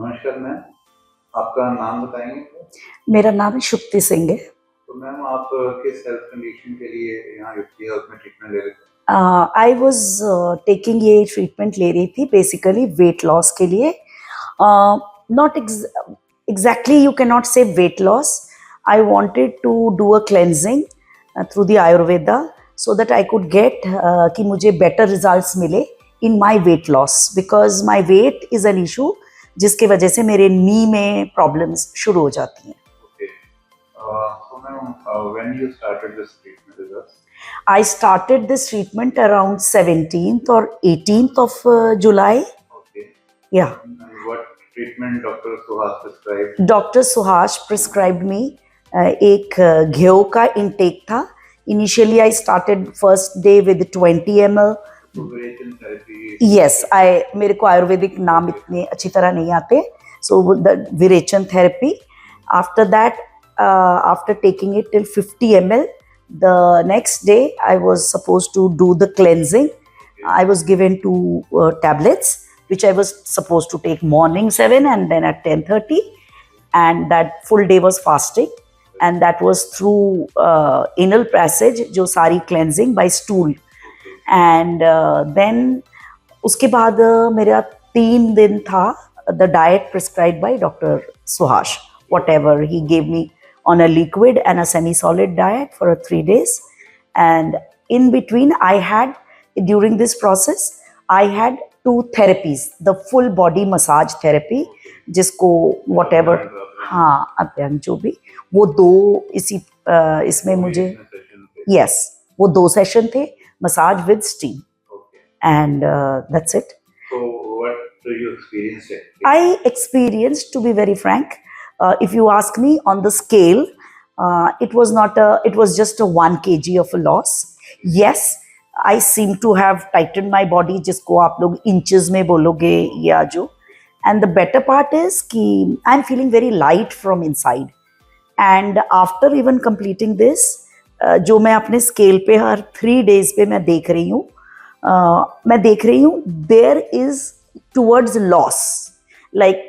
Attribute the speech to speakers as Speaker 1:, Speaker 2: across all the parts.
Speaker 1: नमस्कार मैम, आपका नाम बताएंगे?
Speaker 2: मेरा नाम शुक्ति सिंह है।
Speaker 1: तो मैम आप किस हेल्थ कंडीशन के लिए यहाँ युक्ति हेल्थ में ट्रीटमेंट ले रहे थे?
Speaker 2: आई वॉज टेकिंग ये ट्रीटमेंट ले रही थी बेसिकली वेट लॉस के लिए. Not exactly you can not say weight loss. I wanted to do a cleansing through the Ayurveda so that I could get कि मुझे बेटर रिजल्ट्स मिले in my weight loss because my weight is an issue जिसकी वजह से मेरे नी में problems शुरू हो जाती हैं.
Speaker 1: Okay. So ma'am, when you started this treatment with us?
Speaker 2: I started this treatment around 17th or 18th of July.
Speaker 1: Okay.
Speaker 2: Yeah.
Speaker 1: And what treatment Dr. Suhas prescribed?
Speaker 2: Dr. Suhash prescribed me एक घेव का intake था. Initially I started first day with 20 ml.
Speaker 1: Viration therapy.
Speaker 2: Yes, मेरे को आयुर्वेदिक नाम इतने अच्छी तरह नहीं आते. So the Virechan therapy. After that, after taking it till 50 ml, the next day I was supposed to do the cleansing. I was given 2 tablets which I was supposed to take morning 7 and then at 10:30, and that full day was fasting, and that was through anal passage जो सारी cleansing by stool. And then उसके बाद मेरा 3 दिन था the diet prescribed by Dr. Suhash, whatever he gave me on a liquid and a semi-solid diet for 3 days. And in between I had, during this process, I had 2 therapies, the full body massage therapy जिसको whatever, हाँ अभ्यंग जो भी, वो 2 इसमें मुझे, yes, वो 2 session थे, massage with steam.
Speaker 1: Okay.
Speaker 2: And that's it.
Speaker 1: So what do you experience?
Speaker 2: I experienced, to be very frank, if you ask me on the scale, it was just a 1 kg of a loss. Yes, I seem to have tightened my body, जिसको आप लोग inches में बोलोगे या जो. And the better part is कि I'm feeling very light from inside. And after even completing this, जो मैं अपने स्केल पे हर 3 days पे मैं देख रही हूँ, there is towards loss. Like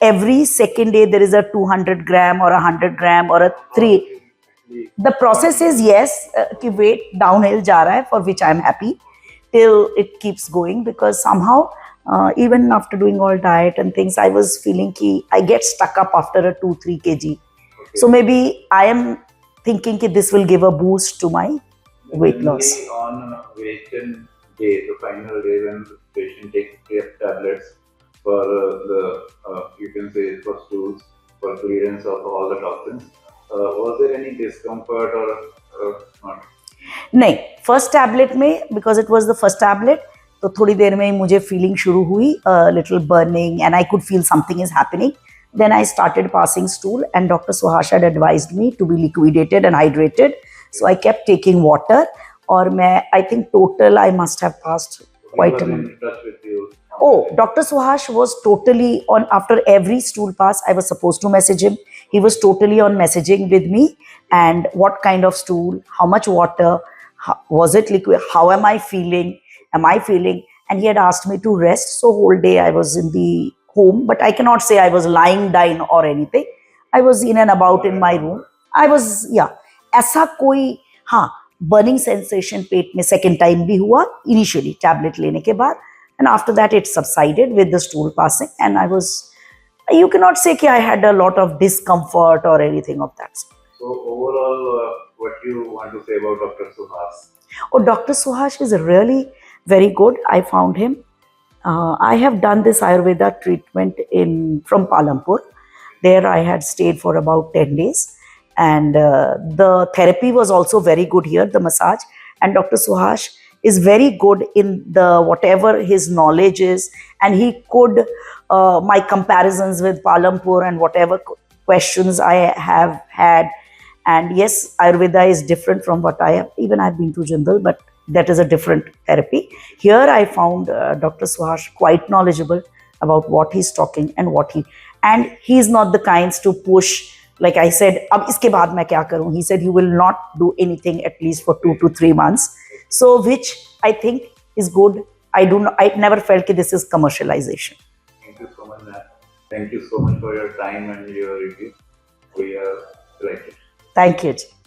Speaker 2: every second day there is a 200 gram or 100 gram or a 3. The process is yes, कि weight downhill जा रहा है, for which I am happy till it keeps going, because somehow even after doing all diet and things, I was feeling कि I get stuck up after a 2-3 kg. Okay. So maybe I am thinking that this will give a boost to my weight loss.
Speaker 1: On Virechan day, the final day when the patient takes tablets for you can say for stools, for clearance of all the toxins, was there any discomfort or not?
Speaker 2: नहीं, first tablet में, because it was the first tablet, तो थोड़ी देर में मुझे feeling शुरू हुई, little burning, and I could feel something is happening. Then I started passing stool, and Dr. Suhash had advised me to be liquidated and hydrated. So I kept taking water. और मैं, I think total I must have passed quite a number. Oh, Dr. Suhash was totally on. After every stool pass, I was supposed to message him. He was totally on messaging with me, and what kind of stool, how much water, was it liquid, how am I feeling, and he had asked me to rest. So whole day I was in the home, but I cannot say I was lying down or anything. I was in and about in my room. I was, yeah, ऐसा कोई, हाँ, burning sensation पेट में second time भी हुआ initially tablet लेने के बाद, and after that it subsided with the stool passing, and I was, you cannot say कि I had a lot of discomfort or anything of that.
Speaker 1: So overall, what you want to say about Dr. Suhas?
Speaker 2: Oh, Dr. Suhash is really very good. I found him. I have done this Ayurveda treatment from Palampur. There I had stayed for about 10 days, and the therapy was also very good here, the massage. And Dr. Suhash is very good in the whatever his knowledge is, and he could my comparisons with Palampur and whatever questions I have had. And yes, Ayurveda is different from what I have. Even I've been to Jindal, but that is a different therapy. Here I found Dr. Suhash quite knowledgeable about what he's talking and he's not the kinds to push, like I said, ab iske baad main kya karu. He said he will not do anything at least for 2 to 3 months. So which I think is good. I never felt that this is commercialization.
Speaker 1: Thank you so much, ma'am. Thank you so much for your time and your review. We are delighted.
Speaker 2: Thank you ji.